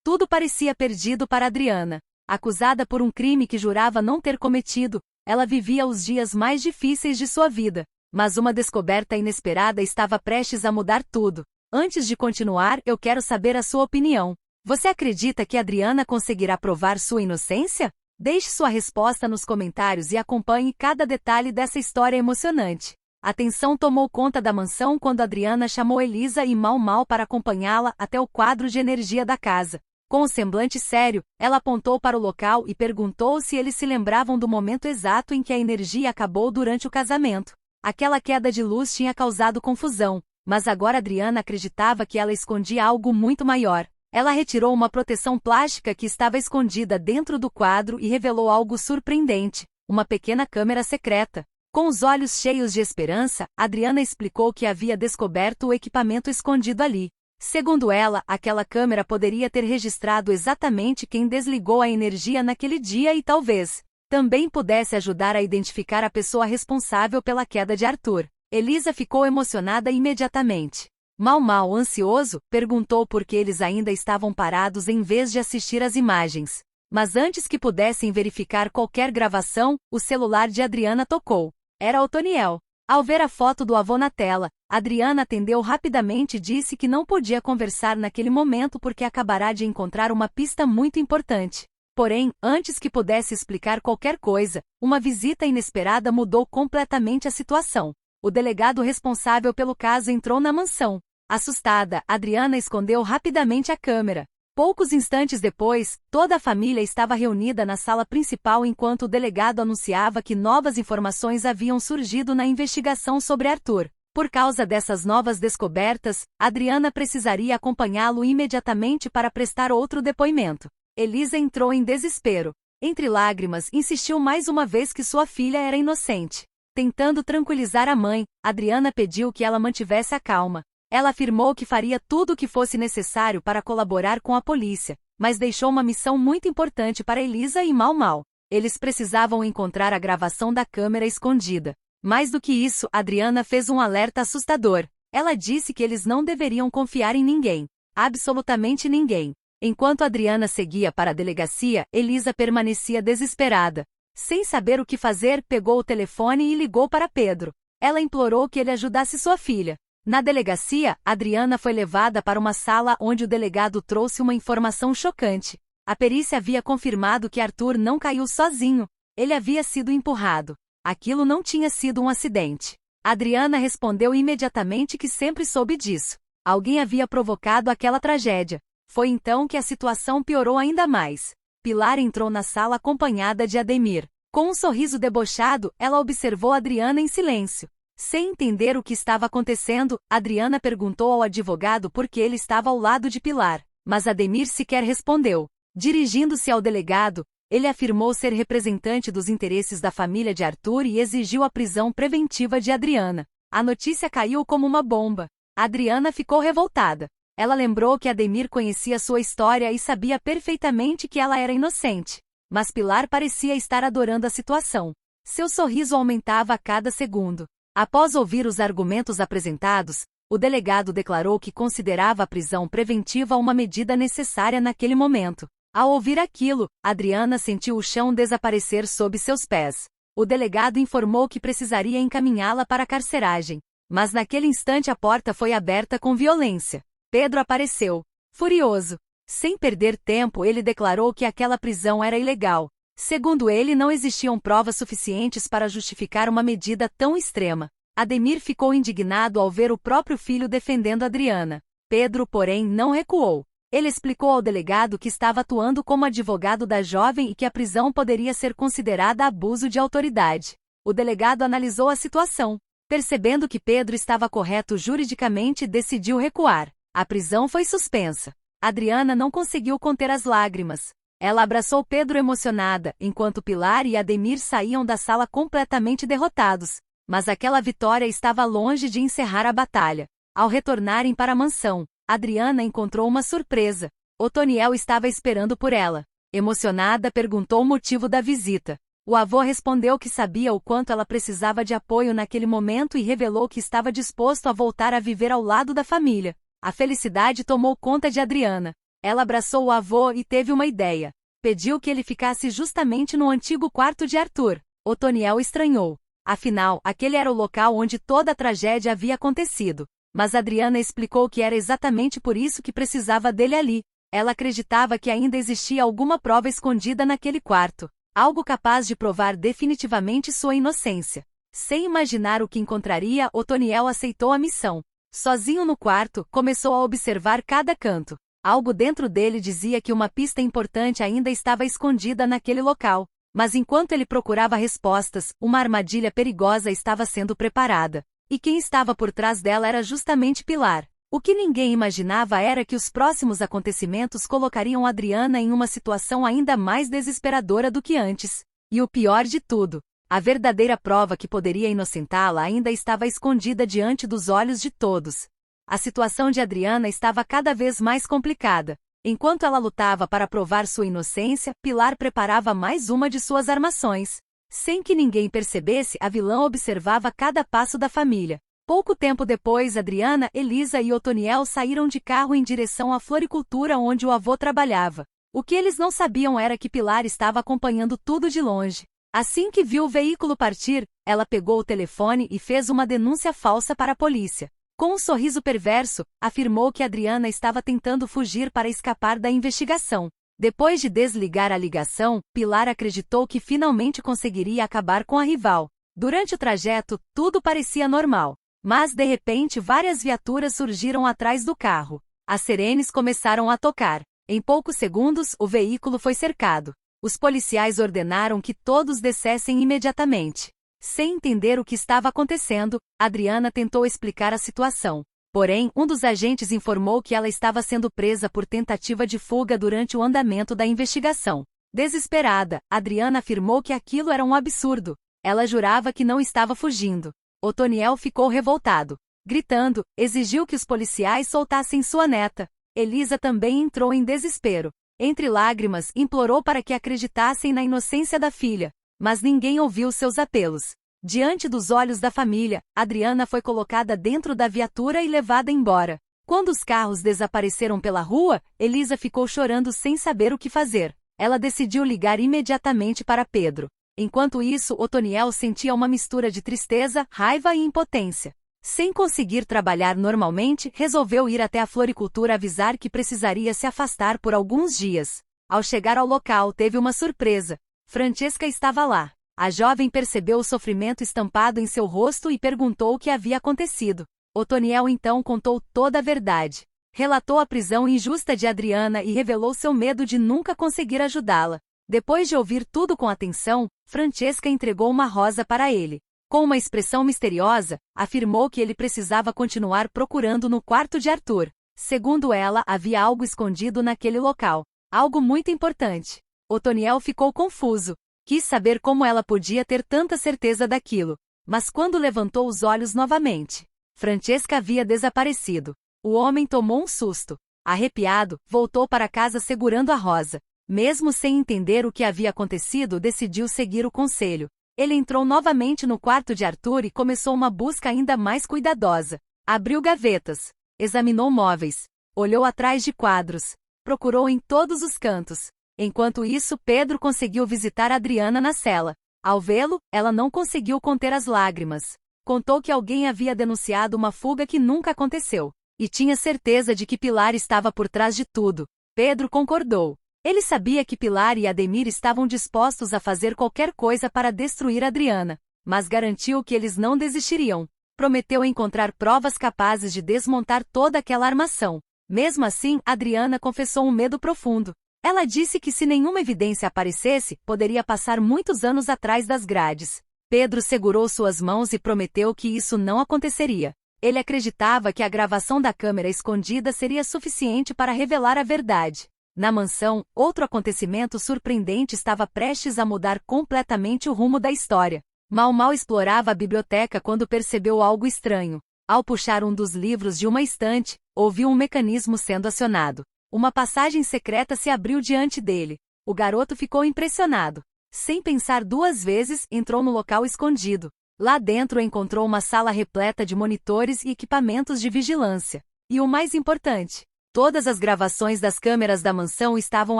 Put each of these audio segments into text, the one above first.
Tudo parecia perdido para Adriana. Acusada por um crime que jurava não ter cometido, ela vivia os dias mais difíceis de sua vida. Mas uma descoberta inesperada estava prestes a mudar tudo. Antes de continuar, eu quero saber a sua opinião. Você acredita que Adriana conseguirá provar sua inocência? Deixe sua resposta nos comentários e acompanhe cada detalhe dessa história emocionante. A tensão tomou conta da mansão quando Adriana chamou Elisa e Mau Mau para acompanhá-la até o quadro de energia da casa. Com um semblante sério, ela apontou para o local e perguntou se eles se lembravam do momento exato em que a energia acabou durante o casamento. Aquela queda de luz tinha causado confusão, mas agora Adriana acreditava que ela escondia algo muito maior. Ela retirou uma proteção plástica que estava escondida dentro do quadro e revelou algo surpreendente, uma pequena câmera secreta. Com os olhos cheios de esperança, Adriana explicou que havia descoberto o equipamento escondido ali. Segundo ela, aquela câmera poderia ter registrado exatamente quem desligou a energia naquele dia e talvez também pudesse ajudar a identificar a pessoa responsável pela queda de Arthur. Elisa ficou emocionada imediatamente. Mau Mau, ansioso, perguntou por que eles ainda estavam parados em vez de assistir às imagens. Mas antes que pudessem verificar qualquer gravação, o celular de Adriana tocou. Era Otoniel. Ao ver a foto do avô na tela, Adriana atendeu rapidamente e disse que não podia conversar naquele momento porque acabará de encontrar uma pista muito importante. Porém, antes que pudesse explicar qualquer coisa, uma visita inesperada mudou completamente a situação. O delegado responsável pelo caso entrou na mansão. Assustada, Adriana escondeu rapidamente a câmera. Poucos instantes depois, toda a família estava reunida na sala principal enquanto o delegado anunciava que novas informações haviam surgido na investigação sobre Arthur. Por causa dessas novas descobertas, Adriana precisaria acompanhá-lo imediatamente para prestar outro depoimento. Elisa entrou em desespero. Entre lágrimas, insistiu mais uma vez que sua filha era inocente. Tentando tranquilizar a mãe, Adriana pediu que ela mantivesse a calma. Ela afirmou que faria tudo o que fosse necessário para colaborar com a polícia, mas deixou uma missão muito importante para Elisa e Mau Mau. Eles precisavam encontrar a gravação da câmera escondida. Mais do que isso, Adriana fez um alerta assustador. Ela disse que eles não deveriam confiar em ninguém. Absolutamente ninguém. Enquanto Adriana seguia para a delegacia, Elisa permanecia desesperada. Sem saber o que fazer, pegou o telefone e ligou para Pedro. Ela implorou que ele ajudasse sua filha. Na delegacia, Adriana foi levada para uma sala onde o delegado trouxe uma informação chocante. A perícia havia confirmado que Arthur não caiu sozinho. Ele havia sido empurrado. Aquilo não tinha sido um acidente. Adriana respondeu imediatamente que sempre soube disso. Alguém havia provocado aquela tragédia. Foi então que a situação piorou ainda mais. Pilar entrou na sala acompanhada de Ademir. Com um sorriso debochado, ela observou Adriana em silêncio. Sem entender o que estava acontecendo, Adriana perguntou ao advogado por que ele estava ao lado de Pilar, mas Ademir sequer respondeu. Dirigindo-se ao delegado, ele afirmou ser representante dos interesses da família de Arthur e exigiu a prisão preventiva de Adriana. A notícia caiu como uma bomba. Adriana ficou revoltada. Ela lembrou que Ademir conhecia sua história e sabia perfeitamente que ela era inocente. Mas Pilar parecia estar adorando a situação. Seu sorriso aumentava a cada segundo. Após ouvir os argumentos apresentados, o delegado declarou que considerava a prisão preventiva uma medida necessária naquele momento. Ao ouvir aquilo, Adriana sentiu o chão desaparecer sob seus pés. O delegado informou que precisaria encaminhá-la para a carceragem. Mas naquele instante a porta foi aberta com violência. Pedro apareceu. Furioso. Sem perder tempo, ele declarou que aquela prisão era ilegal. Segundo ele, não existiam provas suficientes para justificar uma medida tão extrema. Ademir ficou indignado ao ver o próprio filho defendendo Adriana. Pedro, porém, não recuou. Ele explicou ao delegado que estava atuando como advogado da jovem e que a prisão poderia ser considerada abuso de autoridade. O delegado analisou a situação. Percebendo que Pedro estava correto juridicamente, decidiu recuar. A prisão foi suspensa. Adriana não conseguiu conter as lágrimas. Ela abraçou Pedro emocionada, enquanto Pilar e Ademir saíam da sala completamente derrotados. Mas aquela vitória estava longe de encerrar a batalha. Ao retornarem para a mansão, Adriana encontrou uma surpresa. Otoniel estava esperando por ela. Emocionada, perguntou o motivo da visita. O avô respondeu que sabia o quanto ela precisava de apoio naquele momento e revelou que estava disposto a voltar a viver ao lado da família. A felicidade tomou conta de Adriana. Ela abraçou o avô e teve uma ideia. Pediu que ele ficasse justamente no antigo quarto de Arthur. Otoniel estranhou. Afinal, aquele era o local onde toda a tragédia havia acontecido. Mas Adriana explicou que era exatamente por isso que precisava dele ali. Ela acreditava que ainda existia alguma prova escondida naquele quarto. Algo capaz de provar definitivamente sua inocência. Sem imaginar o que encontraria, Otoniel aceitou a missão. Sozinho no quarto, começou a observar cada canto. Algo dentro dele dizia que uma pista importante ainda estava escondida naquele local. Mas enquanto ele procurava respostas, uma armadilha perigosa estava sendo preparada. E quem estava por trás dela era justamente Pilar. O que ninguém imaginava era que os próximos acontecimentos colocariam Adriana em uma situação ainda mais desesperadora do que antes. E o pior de tudo, a verdadeira prova que poderia inocentá-la ainda estava escondida diante dos olhos de todos. A situação de Adriana estava cada vez mais complicada. Enquanto ela lutava para provar sua inocência, Pilar preparava mais uma de suas armações. Sem que ninguém percebesse, a vilã observava cada passo da família. Pouco tempo depois, Adriana, Elisa e Otoniel saíram de carro em direção à floricultura onde o avô trabalhava. O que eles não sabiam era que Pilar estava acompanhando tudo de longe. Assim que viu o veículo partir, ela pegou o telefone e fez uma denúncia falsa para a polícia. Com um sorriso perverso, afirmou que Adriana estava tentando fugir para escapar da investigação. Depois de desligar a ligação, Pilar acreditou que finalmente conseguiria acabar com a rival. Durante o trajeto, tudo parecia normal. Mas de repente várias viaturas surgiram atrás do carro. As sirenes começaram a tocar. Em poucos segundos, o veículo foi cercado. Os policiais ordenaram que todos descessem imediatamente. Sem entender o que estava acontecendo, Adriana tentou explicar a situação. Porém, um dos agentes informou que ela estava sendo presa por tentativa de fuga durante o andamento da investigação. Desesperada, Adriana afirmou que aquilo era um absurdo. Ela jurava que não estava fugindo. Otoniel ficou revoltado. Gritando, exigiu que os policiais soltassem sua neta. Elisa também entrou em desespero. Entre lágrimas, implorou para que acreditassem na inocência da filha. Mas ninguém ouviu seus apelos. Diante dos olhos da família, Adriana foi colocada dentro da viatura e levada embora. Quando os carros desapareceram pela rua, Elisa ficou chorando sem saber o que fazer. Ela decidiu ligar imediatamente para Pedro. Enquanto isso, Otoniel sentia uma mistura de tristeza, raiva e impotência. Sem conseguir trabalhar normalmente, resolveu ir até a floricultura avisar que precisaria se afastar por alguns dias. Ao chegar ao local, teve uma surpresa. Francesca estava lá. A jovem percebeu o sofrimento estampado em seu rosto e perguntou o que havia acontecido. Otoniel então contou toda a verdade. Relatou a prisão injusta de Adriana e revelou seu medo de nunca conseguir ajudá-la. Depois de ouvir tudo com atenção, Francesca entregou uma rosa para ele. Com uma expressão misteriosa, afirmou que ele precisava continuar procurando no quarto de Arthur. Segundo ela, havia algo escondido naquele local. Algo muito importante. Otoniel ficou confuso. Quis saber como ela podia ter tanta certeza daquilo. Mas quando levantou os olhos novamente, Francesca havia desaparecido. O homem tomou um susto. Arrepiado, voltou para casa segurando a rosa. Mesmo sem entender o que havia acontecido, decidiu seguir o conselho. Ele entrou novamente no quarto de Arthur e começou uma busca ainda mais cuidadosa. Abriu gavetas. Examinou móveis. Olhou atrás de quadros. Procurou em todos os cantos. Enquanto isso, Pedro conseguiu visitar Adriana na cela. Ao vê-lo, ela não conseguiu conter as lágrimas. Contou que alguém havia denunciado uma fuga que nunca aconteceu. E tinha certeza de que Pilar estava por trás de tudo. Pedro concordou. Ele sabia que Pilar e Ademir estavam dispostos a fazer qualquer coisa para destruir Adriana, mas garantiu que eles não desistiriam. Prometeu encontrar provas capazes de desmontar toda aquela armação. Mesmo assim, Adriana confessou um medo profundo. Ela disse que se nenhuma evidência aparecesse, poderia passar muitos anos atrás das grades. Pedro segurou suas mãos e prometeu que isso não aconteceria. Ele acreditava que a gravação da câmera escondida seria suficiente para revelar a verdade. Na mansão, outro acontecimento surpreendente estava prestes a mudar completamente o rumo da história. Mal explorava a biblioteca quando percebeu algo estranho. Ao puxar um dos livros de uma estante, ouviu um mecanismo sendo acionado. Uma passagem secreta se abriu diante dele. O garoto ficou impressionado. Sem pensar duas vezes, entrou no local escondido. Lá dentro encontrou uma sala repleta de monitores e equipamentos de vigilância. E o mais importante, Todas as gravações das câmeras da mansão estavam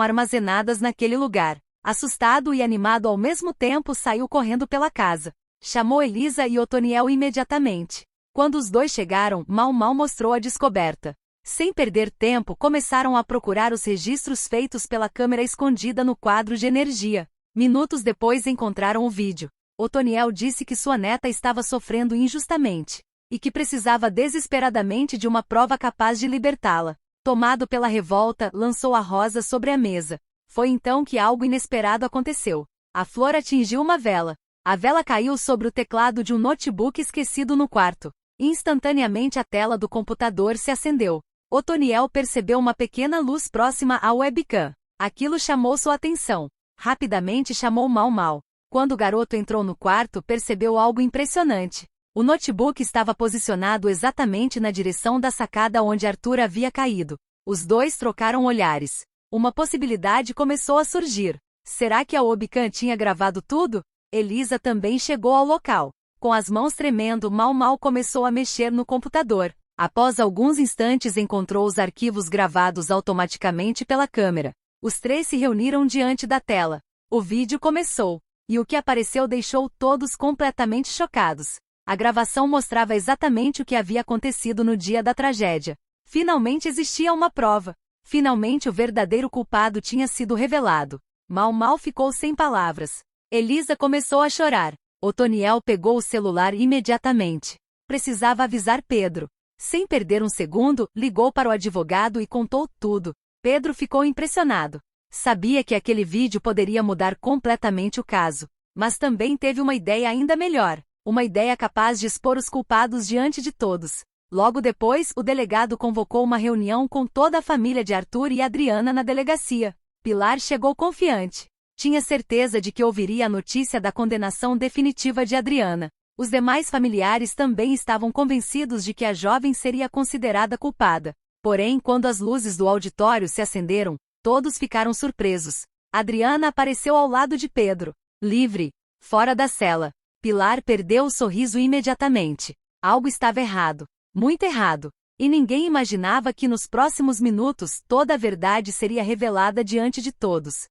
armazenadas naquele lugar. Assustado e animado ao mesmo tempo, saiu correndo pela casa. Chamou Elisa e Otoniel imediatamente. Quando os dois chegaram, Mau Mau mostrou a descoberta. Sem perder tempo, começaram a procurar os registros feitos pela câmera escondida no quadro de energia. Minutos depois encontraram o vídeo. Otoniel disse que sua neta estava sofrendo injustamente e que precisava desesperadamente de uma prova capaz de libertá-la. Tomado pela revolta, lançou a rosa sobre a mesa. Foi então que algo inesperado aconteceu. A flor atingiu uma vela. A vela caiu sobre o teclado de um notebook esquecido no quarto. Instantaneamente a tela do computador se acendeu. Otoniel percebeu uma pequena luz próxima à webcam. Aquilo chamou sua atenção. Rapidamente chamou Mau Mau. Quando o garoto entrou no quarto, percebeu algo impressionante. O notebook estava posicionado exatamente na direção da sacada onde Arthur havia caído. Os dois trocaram olhares. Uma possibilidade começou a surgir. Será que a webcam tinha gravado tudo? Elisa também chegou ao local. Com as mãos tremendo, Mau Mau começou a mexer no computador. Após alguns instantes, encontrou os arquivos gravados automaticamente pela câmera. Os três se reuniram diante da tela. O vídeo começou. E o que apareceu deixou todos completamente chocados. A gravação mostrava exatamente o que havia acontecido no dia da tragédia. Finalmente existia uma prova. Finalmente o verdadeiro culpado tinha sido revelado. Mau Mau ficou sem palavras. Elisa começou a chorar. Otoniel pegou o celular imediatamente. Precisava avisar Pedro. Sem perder um segundo, ligou para o advogado e contou tudo. Pedro ficou impressionado. Sabia que aquele vídeo poderia mudar completamente o caso. Mas também teve uma ideia ainda melhor. Uma ideia capaz de expor os culpados diante de todos. Logo depois, o delegado convocou uma reunião com toda a família de Arthur e Adriana na delegacia. Pilar chegou confiante. Tinha certeza de que ouviria a notícia da condenação definitiva de Adriana. Os demais familiares também estavam convencidos de que a jovem seria considerada culpada. Porém, quando as luzes do auditório se acenderam, todos ficaram surpresos. Adriana apareceu ao lado de Pedro, livre, fora da cela. Pilar perdeu o sorriso imediatamente. Algo estava errado. Muito errado. E ninguém imaginava que nos próximos minutos toda a verdade seria revelada diante de todos.